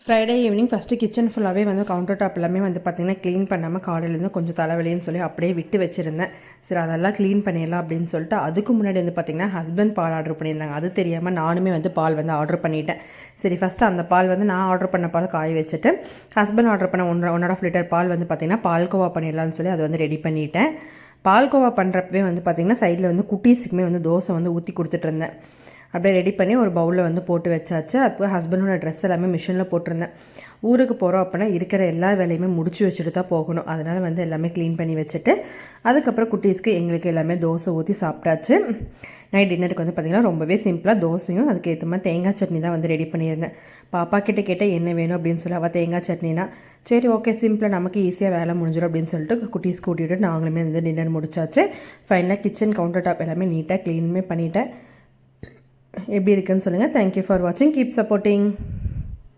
Friday evening first kitchen ஃபுல்லாகவே வந்து counter top எல்லாமே வந்து பார்த்திங்கன்னா க்ளீன் பண்ணாமல் காலையிலேருந்து கொஞ்சம் தலைவலின்னு சொல்லி அப்படியே விட்டு வச்சுருந்தேன். சரி அதெல்லாம் க்ளீன் பண்ணிடலாம் அப்படின்னு சொல்லிட்டு அதுக்கு முன்னாடி வந்து பார்த்திங்கன்னா ஹஸ்பண்ட் பால் ஆர்டர் பண்ணியிருந்தாங்க. அது தெரியாமல் நானுமே வந்து பால் வந்து ஆர்டர் பண்ணிட்டேன். சரி ஃபஸ்ட்டு அந்த பால் வந்து நான் ஆர்டர் பண்ண பால் காய வச்சுட்டு ஹஸ்பண்ட் ஆர்டர் பண்ண 1.5 லிட்டர் பால் வந்து பார்த்திங்கன்னா பால்கோவா பண்ணிடலான்னு சொல்லி அதை வந்து ரெடி பண்ணிட்டேன். பால்கோவா பண்ணுறப்பவே வந்து பார்த்திங்கன்னா சைடில் வந்து குட்டீஸுக்குமே வந்து தோசை வந்து ஊற்றி கொடுத்துட்டு இருந்தேன். அப்படியே ரெடி பண்ணி ஒரு பவுலில் வந்து போட்டு வச்சாச்சு. அப்போ ஹஸ்பண்டோட ட்ரெஸ் எல்லாமே மிஷினில் போட்டிருந்தேன். ஊருக்கு போகிறோம் அப்படின்னா இருக்கிற எல்லா வேலையுமே முடிச்சு வச்சுட்டு தான் போகணும். அதனால் வந்து எல்லாமே க்ளீன் பண்ணி வச்சுட்டு அதுக்கப்புறம் குட்டீஸ்க்கு எங்களுக்கு எல்லாமே தோசை ஊற்றி சாப்பிட்டாச்சு. நைட் டின்னருக்கு வந்து பார்த்திங்கன்னா ரொம்பவே சிம்பிளாக தோசையும் அதுக்கேற்ற மாதிரி தேங்காய் சட்னி தான் வந்து ரெடி பண்ணியிருந்தேன். பாப்பா கிட்டே கேட்டால் என்ன வேணும் அப்படின்னு சொல்லி அவள் தேங்காய் சட்னினா சரி ஓகே சிம்பிளாக நமக்கு ஈஸியாக வேலை முடிஞ்சிடும் அப்படின்னு சொல்லிட்டு குட்டீஸ் கூட்டிகிட்டு நாங்களுமே வந்து டின்னர் முடிச்சாச்சு. ஃபைனலாக கிச்சன் கவுண்டர் டாப் எல்லாமே நீட்டாக க்ளீனுமே பண்ணிவிட்டேன். எப்படி இருக்குன்னு சொல்லுங்கள். தேங்க்யூ ஃபார் வாட்சிங். Keep supporting.